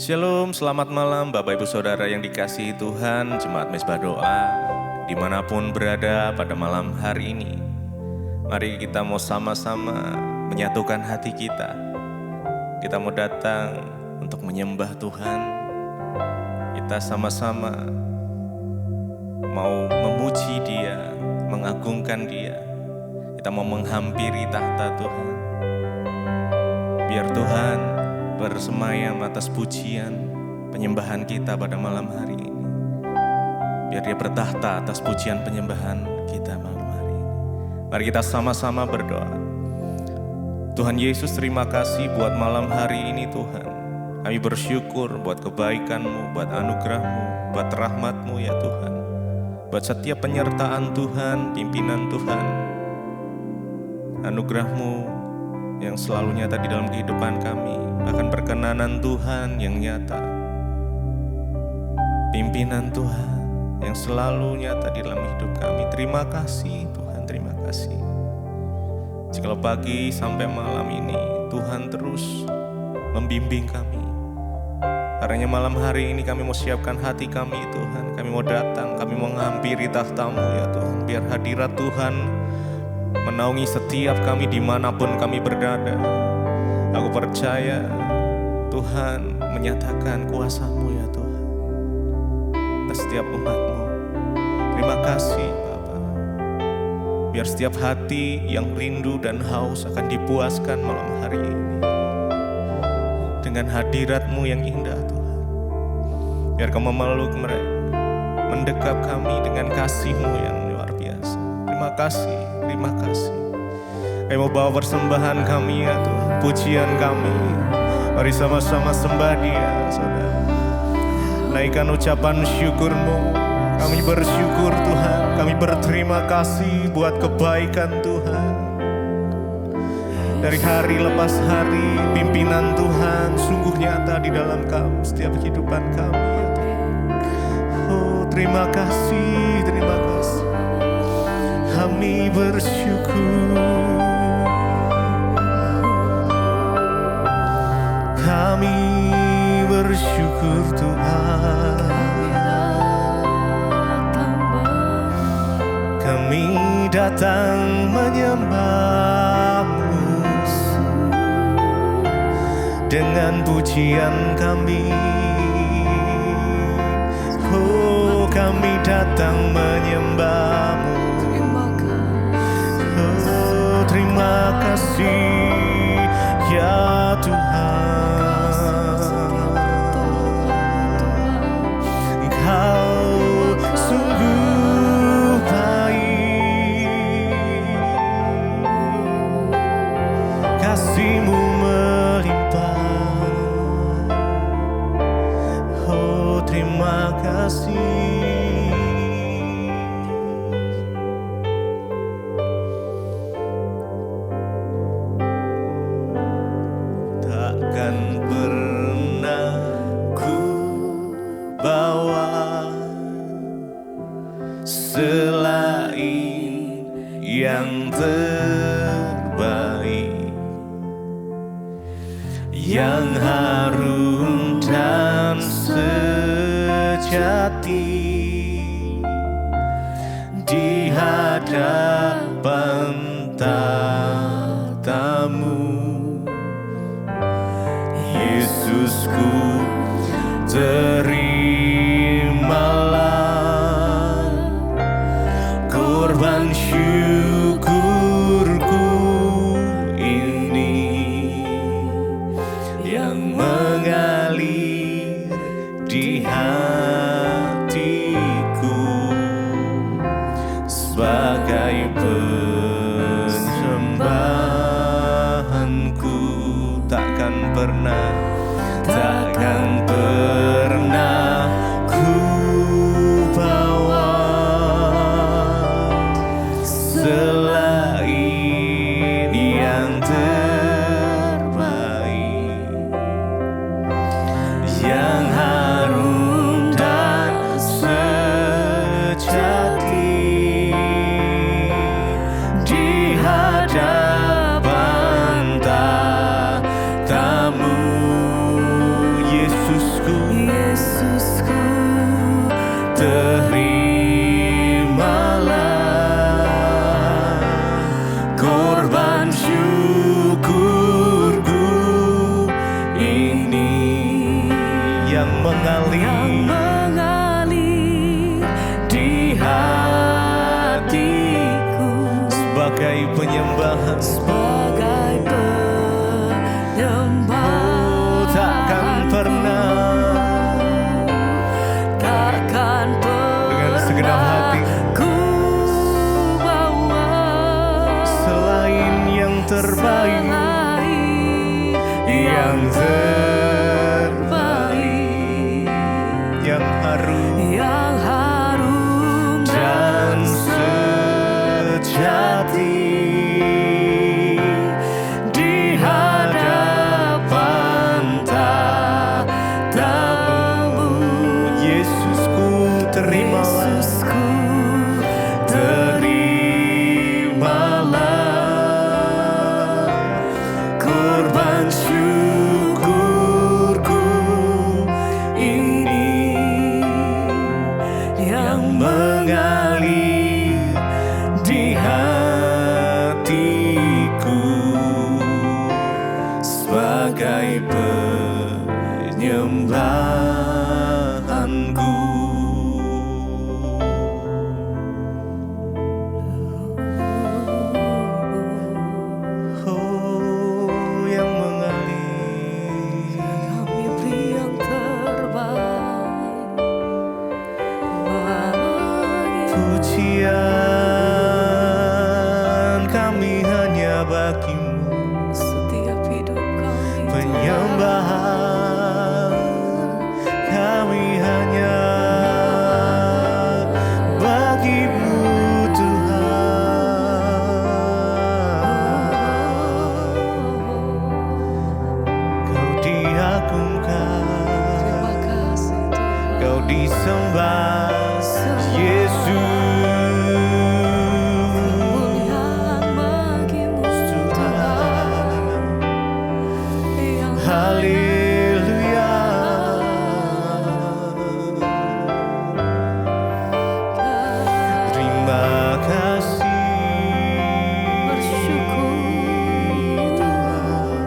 Shalom, selamat malam Bapak Ibu Saudara yang dikasihi Tuhan, Jemaat Mezbah Doa, dimanapun berada pada malam hari ini. Mari kita mau sama-sama menyatukan hati kita. Kita mau datang untuk menyembah Tuhan. Kita sama-sama mau memuji Dia, mengagungkan Dia. Kita mau menghampiri tahta Tuhan. Biar Tuhan bersemayam atas pujian penyembahan kita pada malam hari ini. Biar Dia bertahta atas pujian penyembahan kita malam hari ini. Mari kita sama-sama berdoa. Tuhan Yesus, terima kasih buat malam hari ini Tuhan. Kami bersyukur buat kebaikan-Mu, buat anugerah-Mu, buat rahmat-Mu ya Tuhan. Buat setiap penyertaan Tuhan, pimpinan Tuhan. Anugerah-Mu yang selalu nyata di dalam kehidupan kami, bahkan perkenanan Tuhan yang nyata, pimpinan Tuhan yang selalu nyata di dalam hidup kami. Terima kasih Tuhan, terima kasih. Jikalau pagi sampai malam ini Tuhan terus membimbing kami, karena malam hari ini kami mau siapkan hati kami Tuhan. Kami mau datang, kami mau menghampiri tahta-Mu ya Tuhan. Biar hadirat Tuhan menaungi setiap kami dimanapun kami berada. Aku percaya Tuhan menyatakan kuasa-Mu ya Tuhan atas setiap umat-Mu. Terima kasih Bapa. Biar setiap hati yang rindu dan haus akan dipuaskan malam hari ini dengan hadirat-Mu yang indah Tuhan. Biar Kau memeluk mereka, mendekap kami dengan kasih-Mu yang luar biasa. Terima kasih, terima kasih. Kami mau bawa persembahan kami ya Tuhan, pujian kami. Mari sama-sama sembah Dia saudara. Naikkan ucapan syukur-Mu. Kami bersyukur Tuhan, kami berterima kasih buat kebaikan Tuhan. Dari hari lepas hari, pimpinan Tuhan sungguh nyata di dalam kami, setiap kehidupan kami ya Tuhan. Oh terima kasih, terima kasih. Kami bersyukur, kami bersyukur Tuhan. Kami datang menyembah-Mu dengan pujian kami. Oh kami datang menyembah-Mu. Terima kasih ya Tuhan. Engkau sungguh baik, kasih-Mu melimpah. Oh terima kasih. Takkan pernah ku bawa selain yang terbaik, yang harum dan sejati di hadapan tahta-Mu. Yesusku, terimalah korban syukurku ini yang mengalir di hatiku sebagai persembahanku. Takkan pernah ku bawa selain yang terbaik, yang harum dan sejati di hadapan tahta-Mu. terimalah korban syukurku ini yang mengalir di hatiku sebagai penyembahan. Takkan pernah dengan segenap hati ku bawa selain yang terbaik, yang terbaik, yang harum dan sejati di hadapan tatamu. Yesusku, terimalah korban syukurku ini yang mengalir di hatiku sebagai penyembahanku. Pujian kami hanya bagimu, setiap hidup kami, penyembahan kami hanya bagimu Tuhan. Kau diagungkan, Kau disembah Yesus. Haleluya. Terima kasih, bersyukur Tuhan.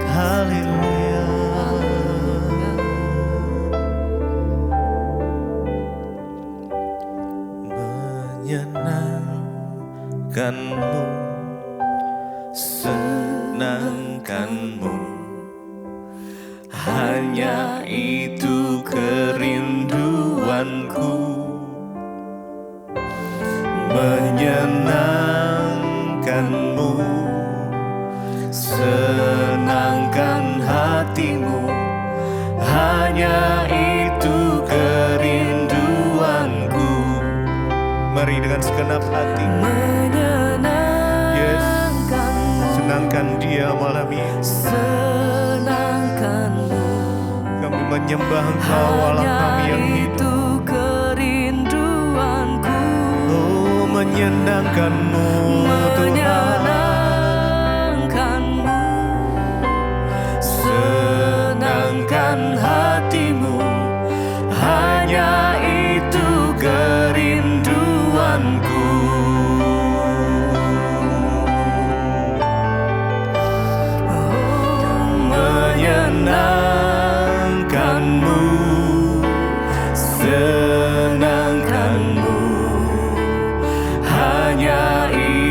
Haleluya. Menyenangkanmu, senangkanmu, hanya itu kerinduanku. Menyenangkanmu, senangkan hatimu, hanya itu kerinduanku. Mari dengan segenap hati, yes, senangkan Dia malam ini. Senangkanmu, Kami menyembah Engkau Allah kami yang hidup. kerinduanku, Oh, menyenangkan-Mu Tuhan. menyenangkanmu, Senangkan hatimu, hanya itu kerinduanku. Menyenangkanmu, senangkanmu, hanya itu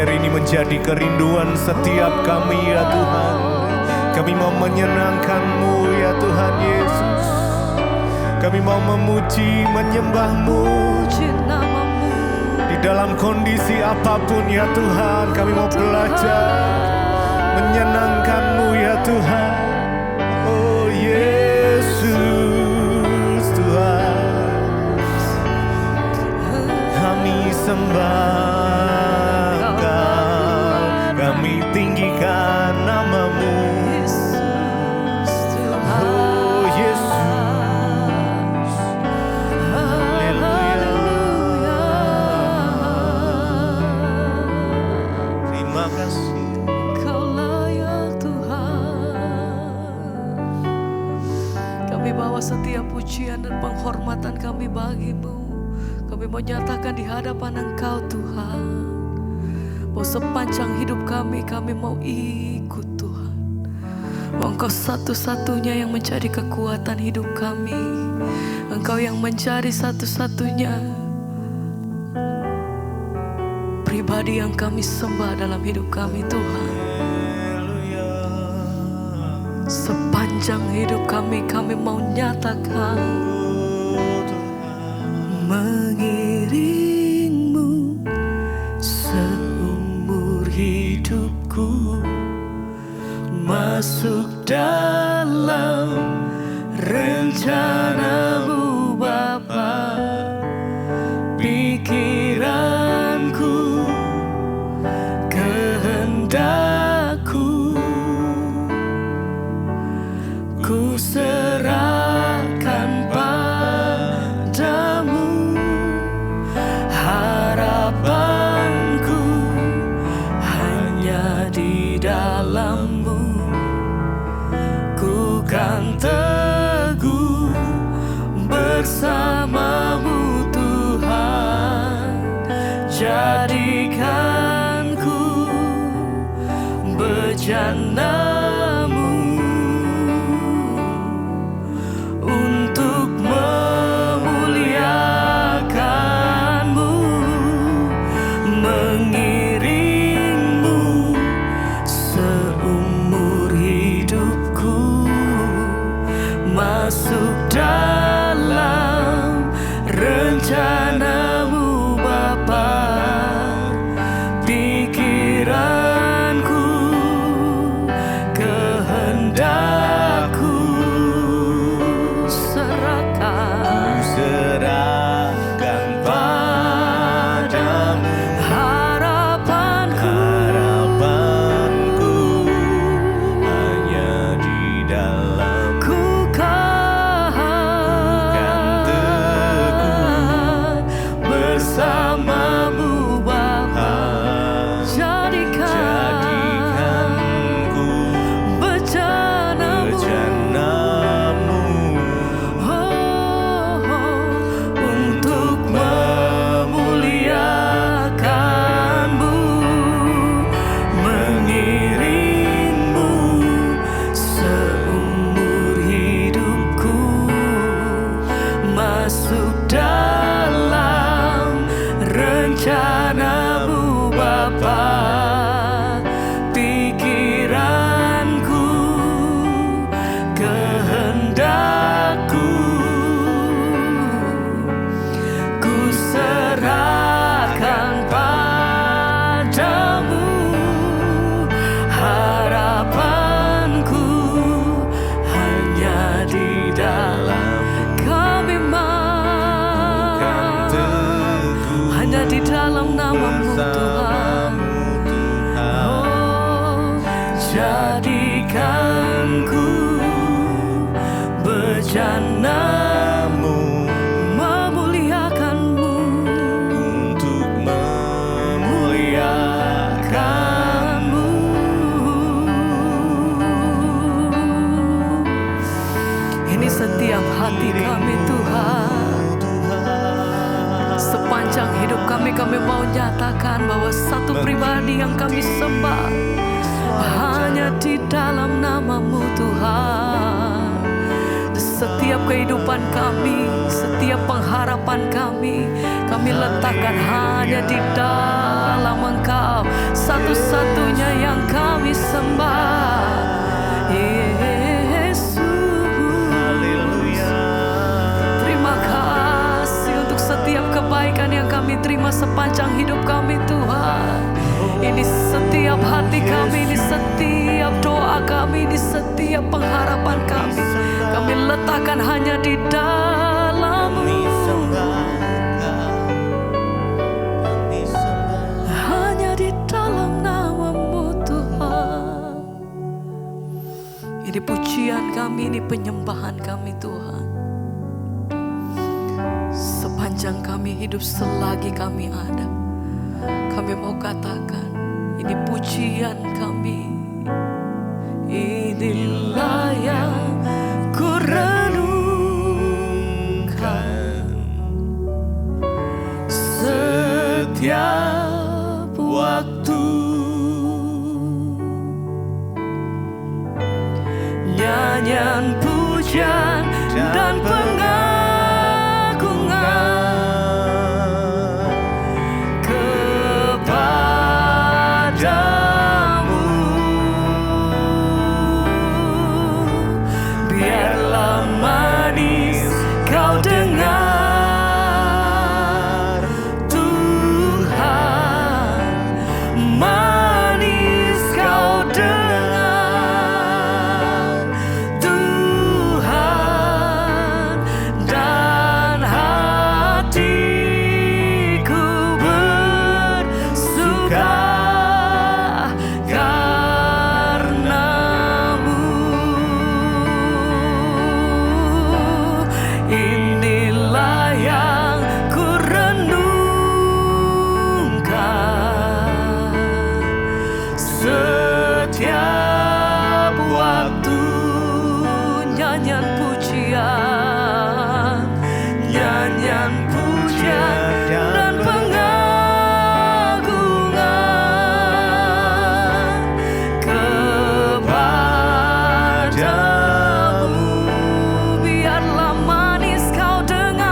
biar ini menjadi kerinduan setiap kami ya Tuhan. Kami mau menyenangkan-Mu ya Tuhan Yesus. Kami mau memuji, menyembah-Mu Puji namamu. di dalam kondisi apapun ya Tuhan. Kami mau belajar menyenangkan-Mu ya Tuhan. Oh Yesus Tuhan, kami sembah Engkau, kami tinggikan nama-Mu. Yesus Tuhan. Oh Yesus, haleluya. Terima kasih. Kau layak Tuhan. Kami bawa setiap pujian dan penghormatan kami bagi-Mu. Kami mau nyatakan di hadapan Engkau Tuhan, bahwa sepanjang hidup kami mau ikut Tuhan. Bahwa Engkau satu-satunya yang menjadi kekuatan hidup kami. Engkau yang menjadi satu-satunya pribadi yang kami sembah dalam hidup kami Tuhan. Sepanjang hidup kami mau nyatakan mengiringmu seumur hidupku, masuk dalam rencana-Mu Bapa. Pikiranku, kehendakku, ku serahkan padamu. Harapanku hanya di dalam-Mu. Ku kan teguh bersama-Mu Tuhan. Jadikanku bejana-Mu untuk memuliakan-Mu, mengiring-Mu seumur hidupku, masuk dalam rencana-Mu Bapa. Pikiranku, kehendakku, serahkan padamu. harapanku, Hanya di dalam ku kan teguh bersama-Mu Bapa. jadikanku Bejana-Mu untuk memuliakan-Mu, mengiring-Mu seumur hidupku, masuk dalam rencana-Mu Bapa. Pikiranku, kehendakku, ku serahkan padamu. Harapanku hanya di dalam kami kan teguh hanya di dalam nama-Mu Tuhan. bersama-Mu Tuhan. Oh, jadikanku bejana-Mu, memuliakan-Mu, Untuk memuliakan-Mu. Ini setiap hati kami Tuhan. Sepanjang hidup kami mau nyatakan bahwa satu pribadi yang kami sembah hanya di dalam nama-Mu Tuhan. Setiap kehidupan kami, setiap pengharapan kami letakkan hanya di dalam Engkau. satu-satunya yang kami sembah, Yesus. Haleluya. Terima kasih untuk setiap kebaikan yang kami terima sepanjang hidup kami Tuhan. Ini setiap hati kami, ini setiap doa kami, ini setiap pengharapan kami. Kami letakkan hanya di dalam-Mu. Hanya di dalam nama-Mu Tuhan. Ini pujian kami, ini penyembahan kami Tuhan. Sepanjang kami hidup, selagi kami ada, kami mau katakan, ini pujian kami. Inilah yang ku renungkan setiap waktu. Nyanyian pujian dan kepadamu, biarlah manis kau dengar, Tuhan, manis kau dengar, Tuhan, dan hatiku bersuka karenamu. Inilah yang ku renungkan setiap waktu. Nyanyian pujian, nyanyian pujian dan pengagungan kepadamu, biarlah manis kau dengar,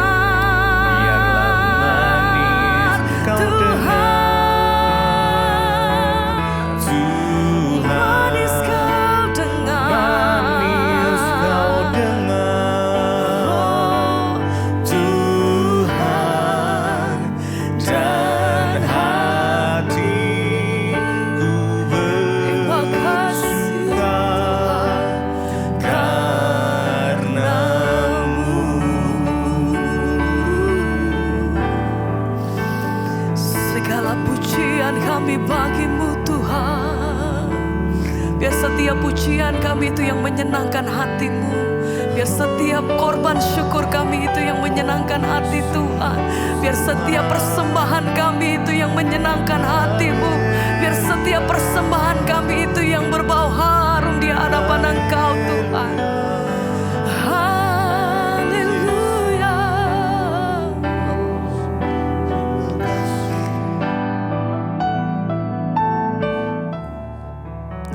Tuhan, manis kau dengar, oh, Tuhan, dan hatiku bersuka karenamu. Segala pujian kami bagi-Mu Tuhan. Biar setiap pujian kami itu yang menyenangkan hati-Mu. Biar setiap korban syukur kami itu yang menyenangkan hati Tuhan. Biar setiap persembahan kami itu yang menyenangkan hati-Mu. Biar setiap persembahan kami itu yang berbau harum di hadapan Engkau Tuhan. Haleluya.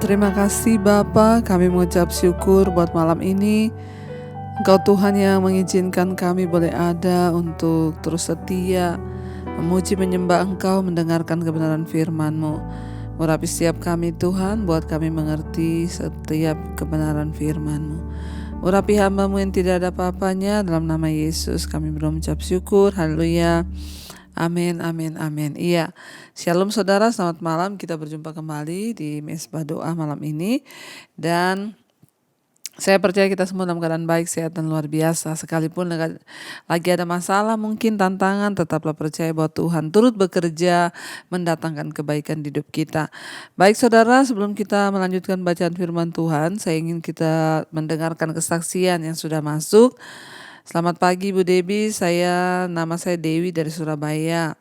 Terima kasih Bapa, kami mengucap syukur buat malam ini. Engkau Tuhan yang mengizinkan kami boleh ada untuk terus setia memuji menyembah Engkau, mendengarkan kebenaran firman-Mu. Urapi setiap kami Tuhan, buat kami mengerti setiap kebenaran firman-Mu. Urapi hamba-Mu yang tidak ada apa-apanya, dalam nama Yesus kami berucap syukur. Haleluya. Amin, amin, amin. Iya, shalom saudara, selamat malam. Kita berjumpa kembali di Mesbah Doa malam ini. Dan saya percaya kita semua dalam keadaan baik, sehat, dan luar biasa. Sekalipun lagi ada masalah, mungkin tantangan, tetaplah percaya bahwa Tuhan turut bekerja mendatangkan kebaikan di hidup kita. Baik saudara, sebelum kita melanjutkan bacaan firman Tuhan, saya ingin kita mendengarkan kesaksian yang sudah masuk. Selamat pagi Bu Debbie, nama saya Dewi dari Surabaya.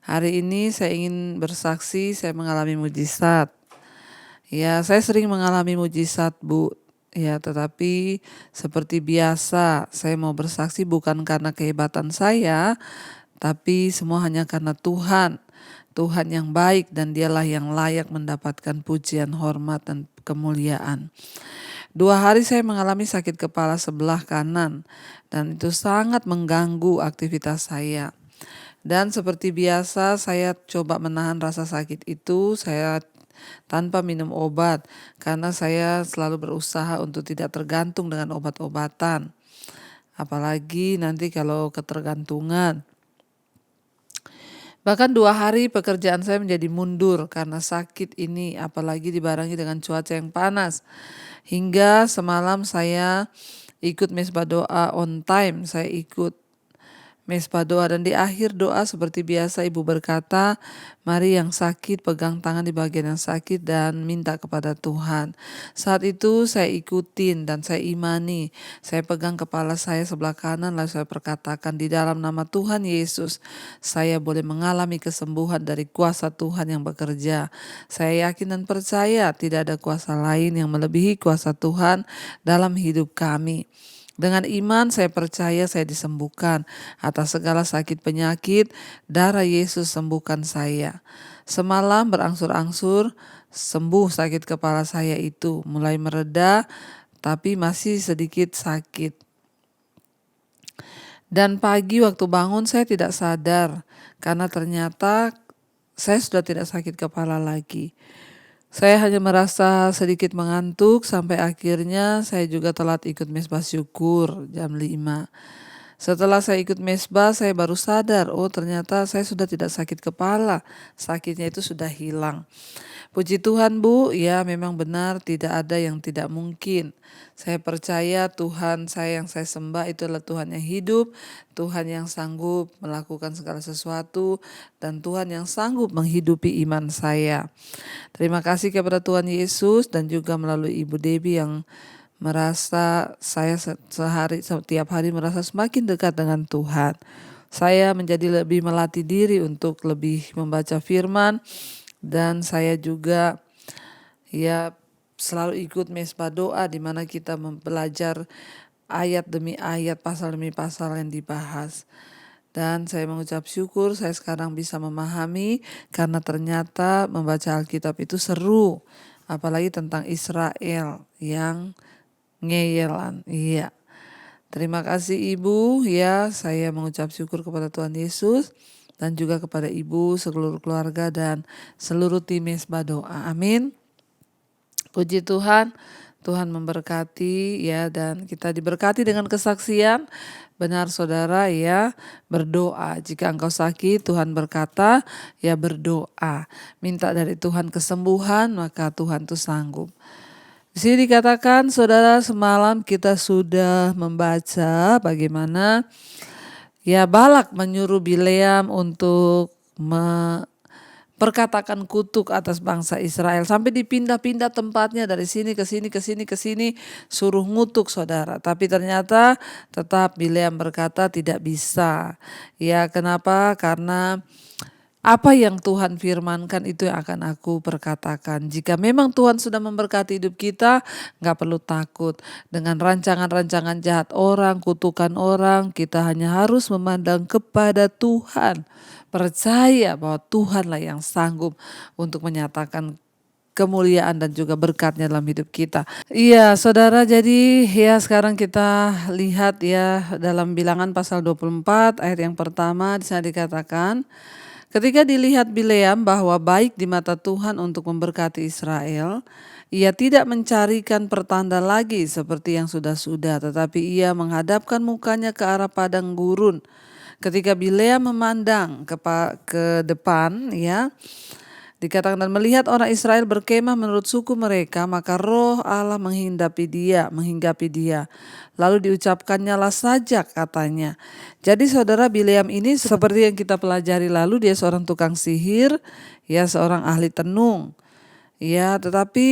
Hari ini saya ingin bersaksi, saya mengalami mujizat. Ya, saya sering mengalami mujizat Bu. Ya, tetapi seperti biasa, saya mau bersaksi bukan karena kehebatan saya, tapi semua hanya karena Tuhan. Tuhan yang baik dan Dialah yang layak mendapatkan pujian, hormat, dan kemuliaan. 2 hari saya mengalami sakit kepala sebelah kanan dan itu sangat mengganggu aktivitas saya. Dan seperti biasa saya coba menahan rasa sakit itu, saya tanpa minum obat karena saya selalu berusaha untuk tidak tergantung dengan obat-obatan. Apalagi nanti kalau ketergantungan. Bahkan 2 hari pekerjaan saya menjadi mundur karena sakit ini, apalagi dibarengi dengan cuaca yang panas. Hingga semalam saya ikut mesbah doa on time, saya ikut mesbah doa dan di akhir doa seperti biasa ibu berkata, mari yang sakit pegang tangan di bagian yang sakit dan minta kepada Tuhan. Saat itu saya ikutin dan saya imani, saya pegang kepala saya sebelah kanan lalu saya perkatakan di dalam nama Tuhan Yesus, saya boleh mengalami kesembuhan dari kuasa Tuhan yang bekerja. Saya yakin dan percaya tidak ada kuasa lain yang melebihi kuasa Tuhan dalam hidup kami. Dengan iman saya percaya saya disembuhkan atas segala sakit penyakit, darah Yesus sembuhkan saya. Semalam berangsur-angsur sembuh sakit kepala saya itu, mulai mereda tapi masih sedikit sakit. Dan pagi waktu bangun saya tidak sadar karena ternyata saya sudah tidak sakit kepala lagi. Saya hanya merasa sedikit mengantuk sampai akhirnya saya juga telat ikut mesbah syukur jam 5. Setelah saya ikut mesbah saya baru sadar, oh ternyata saya sudah tidak sakit kepala, sakitnya itu sudah hilang. Puji Tuhan Bu, ya memang benar tidak ada yang tidak mungkin. Saya percaya Tuhan saya yang saya sembah itu adalah Tuhan yang hidup, Tuhan yang sanggup melakukan segala sesuatu, dan Tuhan yang sanggup menghidupi iman saya. Terima kasih kepada Tuhan Yesus dan juga melalui Ibu Debbie yang merasa saya setiap hari merasa semakin dekat dengan Tuhan. Saya menjadi lebih melatih diri untuk lebih membaca firman dan saya juga selalu ikut mesbah doa di mana kita belajar ayat demi ayat, pasal demi pasal yang dibahas. Dan saya mengucap syukur saya sekarang bisa memahami karena ternyata membaca Alkitab itu seru. Apalagi tentang Israel yang ngeyelan. Iya. Terima kasih Ibu, ya saya mengucap syukur kepada Tuhan Yesus dan juga kepada Ibu, seluruh keluarga dan seluruh tim mesbah doa. Amin. Puji Tuhan, Tuhan memberkati ya dan kita diberkati dengan kesaksian. Benar saudara ya, berdoa. Jika engkau sakit, Tuhan berkata ya berdoa. Minta dari Tuhan kesembuhan, maka Tuhan itu sanggup. Di sini dikatakan saudara semalam kita sudah membaca bagaimana Balak menyuruh Bileam untuk perkatakan kutuk atas bangsa Israel sampai dipindah-pindah tempatnya dari sini ke sini ke sini ke sini suruh ngutuk saudara. Tapi ternyata tetap Bileam berkata tidak bisa. Ya kenapa? Karena apa yang Tuhan firmankan itu yang akan aku perkatakan. Jika memang Tuhan sudah memberkati hidup kita, gak perlu takut. Dengan rancangan-rancangan jahat orang, kutukan orang, kita hanya harus memandang kepada Tuhan. Percaya bahwa Tuhanlah yang sanggup untuk menyatakan kemuliaan dan juga berkatnya dalam hidup kita. Iya saudara, jadi ya sekarang kita lihat ya dalam Bilangan pasal 24 ayat yang pertama di sana dikatakan, ketika dilihat Bileam bahwa baik di mata Tuhan untuk memberkati Israel, ia tidak mencarikan pertanda lagi seperti yang sudah-sudah, tetapi ia menghadapkan mukanya ke arah padang gurun. Ketika Bileam memandang ke depan, dikatakan dan melihat orang Israel berkemah menurut suku mereka, maka roh Allah menghinggapi dia. Lalu diucapkannya lah sajak katanya. Jadi saudara Bileam ini seperti yang kita pelajari lalu, dia seorang tukang sihir, seorang ahli tenung. Tetapi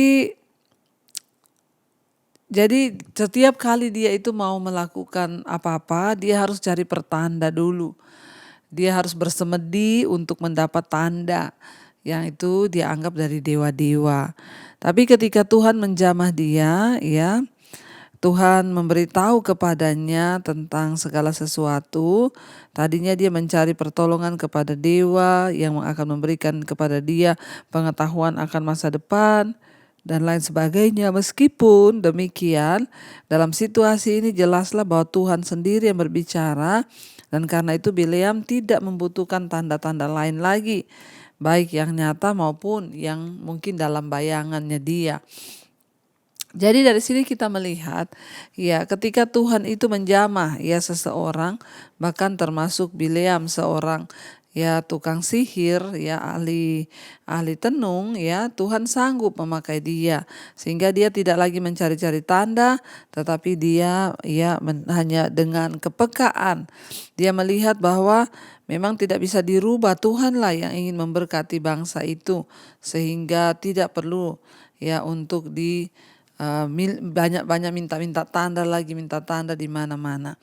jadi setiap kali dia itu mau melakukan apa-apa, dia harus cari pertanda dulu. Dia harus bersemedi untuk mendapat tanda yang itu dia anggap dari dewa-dewa. Tapi ketika Tuhan menjamah dia, Tuhan memberitahu kepadanya tentang segala sesuatu. Tadinya dia mencari pertolongan kepada dewa yang akan memberikan kepada dia pengetahuan akan masa depan dan lain sebagainya. Meskipun demikian, dalam situasi ini jelaslah bahwa Tuhan sendiri yang berbicara Dan karena itu Bileam tidak membutuhkan tanda-tanda lain lagi, baik yang nyata maupun yang mungkin dalam bayangannya dia. Jadi dari sini kita melihat ya ketika Tuhan itu menjamah ya seseorang, bahkan termasuk Bileam, seorang ya tukang sihir, ya ahli tenung, ya Tuhan sanggup memakai dia sehingga dia tidak lagi mencari-cari tanda, tetapi dia ya hanya dengan kepekaan dia melihat bahwa memang tidak bisa dirubah, Tuhanlah yang ingin memberkati bangsa itu sehingga tidak perlu ya untuk banyak-banyak minta tanda lagi, minta tanda di mana-mana.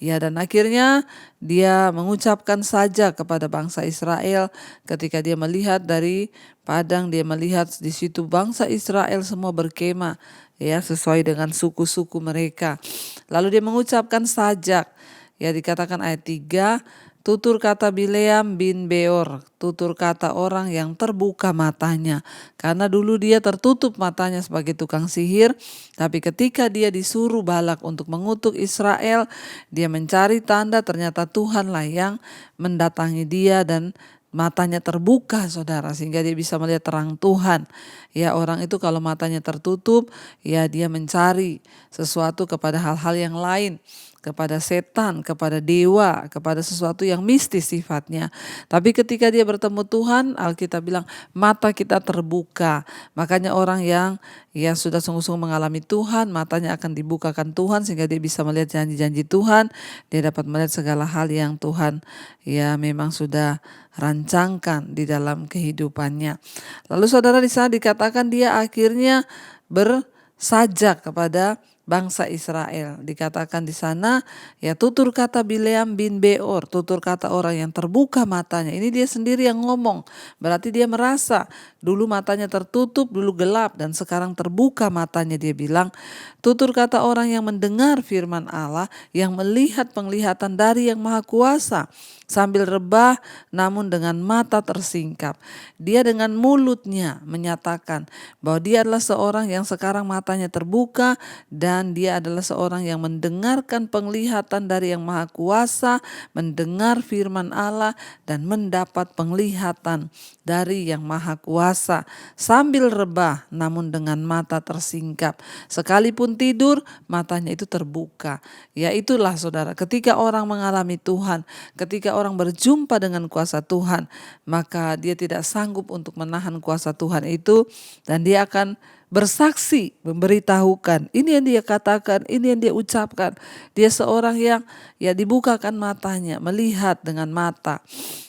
Ya, dan akhirnya dia mengucapkan saja kepada bangsa Israel ketika dia melihat dari padang, dia melihat di situ bangsa Israel semua berkemah ya sesuai dengan suku-suku mereka. Lalu dia mengucapkan sajak. Ya, dikatakan ayat 3, tutur kata Bileam bin Beor, tutur kata orang yang terbuka matanya. Karena dulu dia tertutup matanya sebagai tukang sihir, tapi ketika dia disuruh Balak untuk mengutuk Israel, dia mencari tanda, ternyata Tuhanlah yang mendatangi dia dan matanya terbuka, saudara, sehingga dia bisa melihat terang Tuhan. Ya, orang itu kalau matanya tertutup, ya dia mencari sesuatu kepada hal-hal yang lain, kepada setan, kepada dewa, kepada sesuatu yang mistis sifatnya. Tapi ketika dia bertemu Tuhan, Alkitab bilang mata kita terbuka. Makanya orang yang ya sudah sungguh-sungguh mengalami Tuhan, matanya akan dibukakan Tuhan sehingga dia bisa melihat janji-janji Tuhan. Dia dapat melihat segala hal yang Tuhan ya memang sudah rancangkan di dalam kehidupannya. Lalu saudara, di sana dikatakan dia akhirnya bersajak kepada bangsa Israel. Dikatakan di sana ya tutur kata Bileam bin Beor, tutur kata orang yang terbuka matanya. Ini dia sendiri yang ngomong. Berarti dia merasa dulu matanya tertutup, dulu gelap, dan sekarang terbuka matanya. Dia bilang tutur kata orang yang mendengar firman Allah, yang melihat penglihatan dari yang Maha Kuasa, sambil rebah namun dengan mata tersingkap. Dia dengan mulutnya menyatakan bahwa dia adalah seorang yang sekarang matanya terbuka, dan dia adalah seorang yang mendengarkan penglihatan dari yang Maha Kuasa, mendengar firman Allah dan mendapat penglihatan dari yang Maha Kuasa, sambil rebah namun dengan mata tersingkap. Sekalipun tidur, matanya itu terbuka. Ya, itulah saudara, ketika orang mengalami Tuhan, ketika orang berjumpa dengan kuasa Tuhan, maka dia tidak sanggup untuk menahan kuasa Tuhan itu, dan dia akan bersaksi, memberitahukan, ini yang dia katakan, ini yang dia ucapkan. Dia seorang yang ya dibukakan matanya, melihat dengan mata.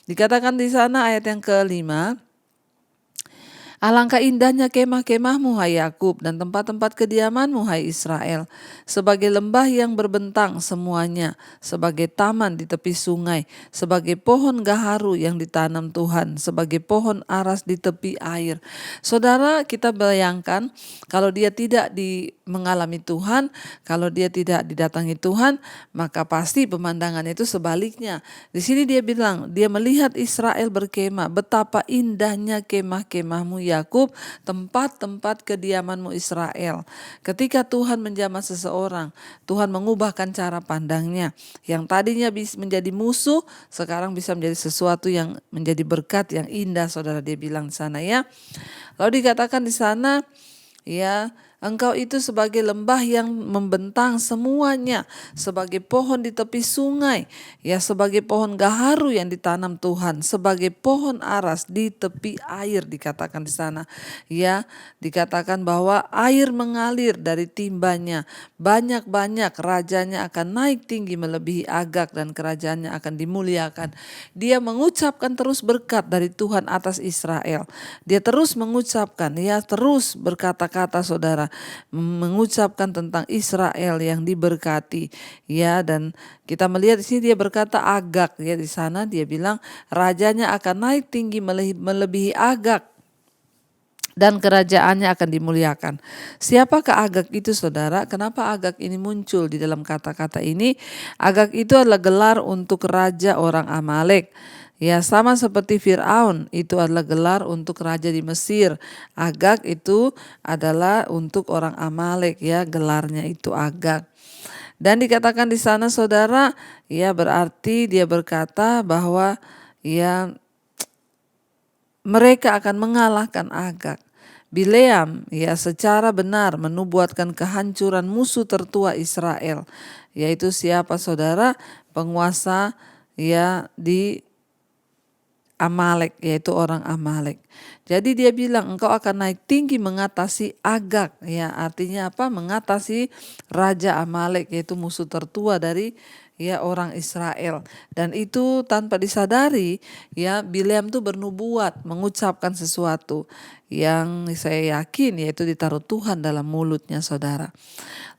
Dikatakan di sana ayat yang ke-5, alangkah indahnya kemah-kemahmu hai Yakub, dan tempat-tempat kediamanmu hai Israel, sebagai lembah yang berbentang semuanya, sebagai taman di tepi sungai, sebagai pohon gaharu yang ditanam Tuhan, sebagai pohon aras di tepi air. Saudara, kita bayangkan kalau dia tidak mengalami Tuhan, kalau dia tidak didatangi Tuhan, maka pasti pemandangannya itu sebaliknya. Di sini dia bilang, dia melihat Israel berkemah, betapa indahnya kemah-kemahmu Yakub, tempat-tempat kediamanmu Israel. Ketika Tuhan menjamah seseorang, Tuhan mengubahkan cara pandangnya. Yang tadinya bisa menjadi musuh, sekarang bisa menjadi sesuatu yang menjadi berkat yang indah, saudara, dia bilang di sana ya. Lalu dikatakan di sana, ya, engkau itu sebagai lembah yang membentang semuanya, sebagai pohon di tepi sungai, ya sebagai pohon gaharu yang ditanam Tuhan, sebagai pohon aras di tepi air, dikatakan di sana. Ya, dikatakan bahwa air mengalir dari timbanya, banyak-banyak, rajanya akan naik tinggi melebihi Agag dan kerajaannya akan dimuliakan. Dia mengucapkan terus berkat dari Tuhan atas Israel. Dia terus mengucapkan, ya terus berkata-kata, saudara, mengucapkan tentang Israel yang diberkati, ya. Dan kita melihat di sini dia berkata Agag, ya, di sana dia bilang rajanya akan naik tinggi melebihi Agag dan kerajaannya akan dimuliakan. Siapakah Agag itu, saudara? Kenapa Agag ini muncul di dalam kata-kata ini? Agag itu adalah gelar untuk raja orang Amalek. Ya, sama seperti Fir'aun itu adalah gelar untuk raja di Mesir. Agag itu adalah untuk orang Amalek, ya, gelarnya itu Agag. Dan dikatakan di sana saudara, ya berarti dia berkata bahwa ya mereka akan mengalahkan Agag. Bileam ya secara benar menubuatkan kehancuran musuh tertua Israel, yaitu siapa saudara? Penguasa ya di Amalek, yaitu orang Amalek. Jadi dia bilang engkau akan naik tinggi mengatasi Agag, ya artinya apa? Mengatasi Raja Amalek, yaitu musuh tertua dari ya orang Israel. Dan itu tanpa disadari ya Bileam tuh bernubuat, mengucapkan sesuatu yang saya yakin yaitu ditaruh Tuhan dalam mulutnya saudara.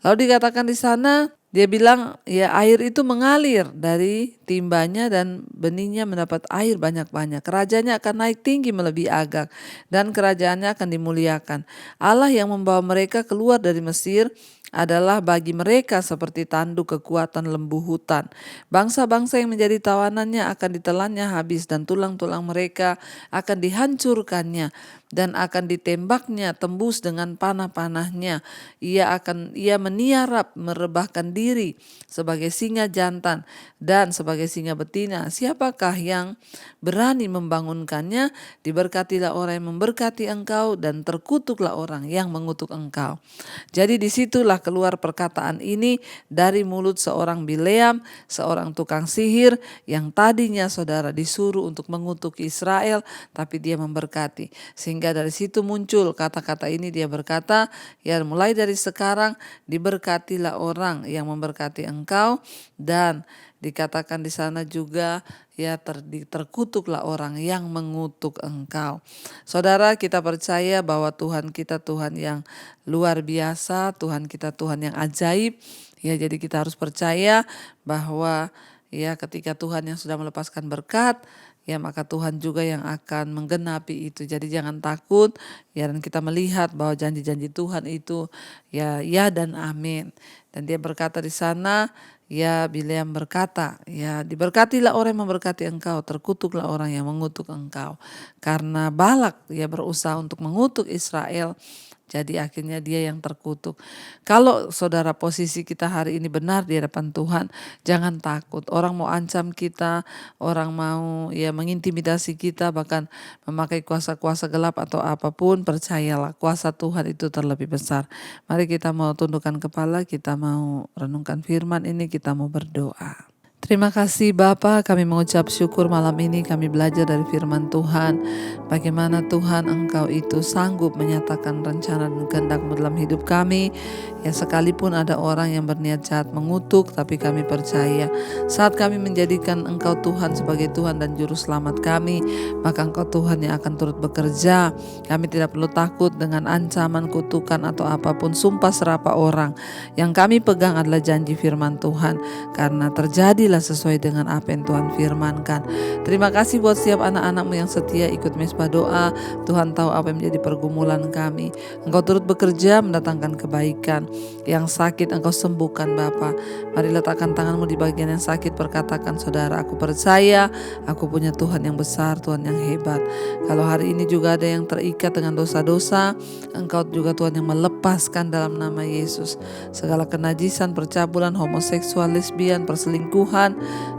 Lalu dikatakan di sana dia bilang ya air itu mengalir dari timbanya dan benihnya mendapat air banyak-banyak. Kerajanya akan naik tinggi melebihi Agag dan kerajaannya akan dimuliakan. Allah yang membawa mereka keluar dari Mesir adalah bagi mereka seperti tanduk kekuatan lembu hutan. Bangsa-bangsa yang menjadi tawanannya akan ditelannya habis dan tulang-tulang mereka akan dihancurkannya dan akan ditembaknya tembus dengan panah-panahnya. Ia meniarap merebahkan diri sebagai singa jantan dan sebagai singa betina. Siapakah yang berani membangunkannya? Diberkatilah orang yang memberkati engkau dan terkutuklah orang yang mengutuk engkau. Jadi disitulah keluar perkataan ini dari mulut seorang Bileam, seorang tukang sihir yang tadinya saudara disuruh untuk mengutuk Israel, tapi dia memberkati. Sehingga dari situ muncul kata-kata ini, dia berkata, ya mulai dari sekarang diberkatilah orang yang memberkati engkau, dan dikatakan di sana juga ya terkutuklah orang yang mengutuk engkau. Saudara, kita percaya bahwa Tuhan kita Tuhan yang luar biasa, Tuhan kita Tuhan yang ajaib. Ya, jadi kita harus percaya bahwa ya ketika Tuhan yang sudah melepaskan berkat, ya maka Tuhan juga yang akan menggenapi itu. Jadi jangan takut ya, dan kita melihat bahwa janji-janji Tuhan itu ya dan amin. Dan dia berkata di sana, ya Bileam berkata, ya diberkatilah orang yang memberkati engkau, terkutuklah orang yang mengutuk engkau. Karena Balak ya berusaha untuk mengutuk Israel, jadi akhirnya dia yang terkutuk. Kalau saudara posisi kita hari ini benar di hadapan Tuhan, jangan takut. Orang mau ancam kita, orang mau ya mengintimidasi kita, bahkan memakai kuasa-kuasa gelap atau apapun, percayalah kuasa Tuhan itu terlebih besar. Mari kita mau tundukkan kepala, kita mau renungkan firman ini, kita mau berdoa. Terima kasih Bapa, kami mengucap syukur malam ini kami belajar dari firman Tuhan. Bagaimana Tuhan Engkau itu sanggup menyatakan rencana dan kehendak-Mu dalam hidup kami. Ya sekalipun ada orang yang berniat jahat mengutuk, tapi kami percaya saat kami menjadikan Engkau Tuhan sebagai Tuhan dan Juru Selamat kami, maka Engkau Tuhan yang akan turut bekerja. Kami tidak perlu takut dengan ancaman, kutukan atau apapun sumpah serapah orang. Yang kami pegang adalah janji firman Tuhan, karena terjadilah sesuai dengan apa yang Tuhan firmankan. Terima kasih buat setiap anak-anak-Mu yang setia ikut mesbah doa. Tuhan tahu apa yang menjadi pergumulan kami. Engkau turut bekerja mendatangkan kebaikan. Yang sakit Engkau sembuhkan Bapa. Mari letakkan tangan-Mu di bagian yang sakit, perkatakan, saudara, aku percaya aku punya Tuhan yang besar, Tuhan yang hebat. Kalau hari ini juga ada yang terikat dengan dosa-dosa, Engkau juga Tuhan yang melepaskan dalam nama Yesus. Segala kenajisan, percabulan, homoseksual, lesbian, perselingkuhan,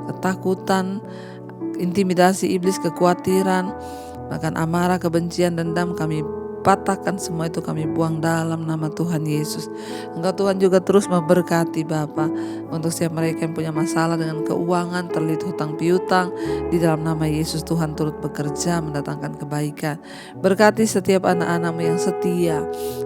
ketakutan, intimidasi iblis, kekhawatiran, bahkan amarah, kebencian, dendam, kami patahkan semua itu, kami buang dalam nama Tuhan Yesus. Engkau Tuhan juga terus memberkati Bapa untuk setiap mereka yang punya masalah dengan keuangan, terlilit hutang piutang. Di dalam nama Yesus Tuhan turut bekerja mendatangkan kebaikan. Berkati setiap anak-anak-Mu yang setia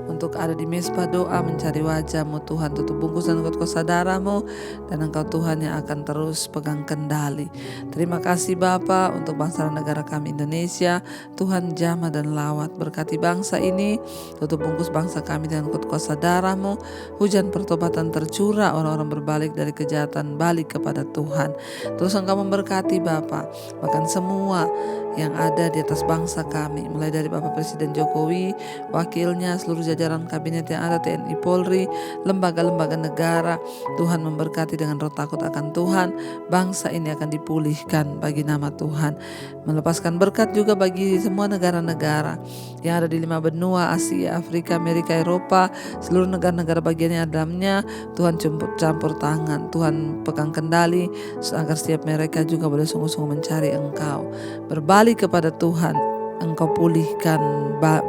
untuk ada di mesbah doa mencari wajah-Mu Tuhan. Tutup bungkus dan kota darah-Mu, dan Engkau Tuhan yang akan terus pegang kendali. Terima kasih Bapa untuk bangsa dan negara kami Indonesia. Tuhan jamah dan lawat, berkati bangsa ini, tutup bungkus bangsa kami dengan kuasa darah-Mu. Hujan pertobatan tercurah, orang-orang berbalik dari kejahatan balik kepada Tuhan. Terus Engkau memberkati Bapa, bahkan semua yang ada di atas bangsa kami, mulai dari Bapak Presiden Jokowi, wakilnya, seluruh jajaran kabinet yang ada, TNI, Polri, lembaga-lembaga negara. Tuhan memberkati dengan roh takut akan Tuhan. Bangsa ini akan dipulihkan bagi nama Tuhan. Melepaskan berkat juga bagi semua negara-negara yang ada di 15 benua, Asia, Afrika, Amerika, Eropa, seluruh negara-negara bagiannya dalamnya. Tuhan campur tangan, Tuhan pegang kendali agar setiap mereka juga boleh sungguh-sungguh mencari Engkau, berbalik kepada Tuhan. Engkau pulihkan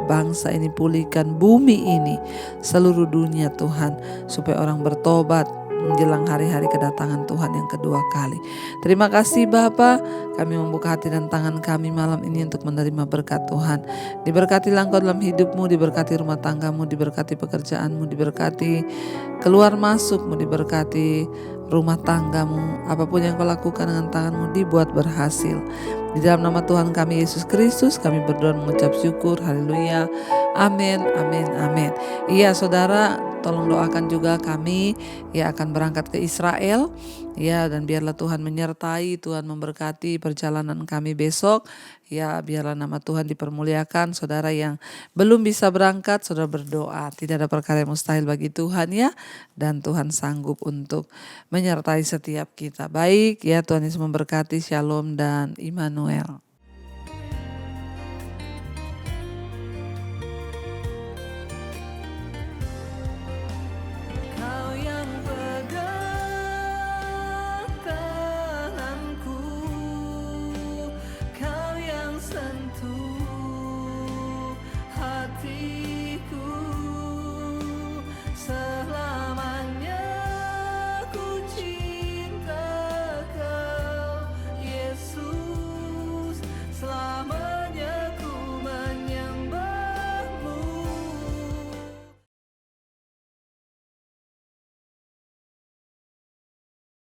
bangsa ini, pulihkan bumi ini, seluruh dunia Tuhan, supaya orang bertobat menjelang hari-hari kedatangan Tuhan yang kedua kali. Terima kasih Bapa, kami membuka hati dan tangan kami malam ini untuk menerima berkat Tuhan. Diberkatilah Engkau dalam hidupmu, diberkati rumah tanggamu, diberkati pekerjaanmu, diberkati keluar masukmu, diberkati rumah tanggamu. Apapun yang kau lakukan dengan tanganmu dibuat berhasil. Di dalam nama Tuhan kami Yesus Kristus kami berdoa mengucap syukur. Haleluya. Amin, amin, amin. Iya saudara, tolong doakan juga kami ya akan berangkat ke Israel ya, dan biarlah Tuhan menyertai, Tuhan memberkati perjalanan kami besok ya, biarlah nama Tuhan dipermuliakan. Saudara yang belum bisa berangkat, saudara berdoa, tidak ada perkara yang mustahil bagi Tuhan ya, dan Tuhan sanggup untuk menyertai setiap kita. Baik ya, Tuhan Yesus memberkati. Shalom dan Immanuel. Kau yang sentuh hati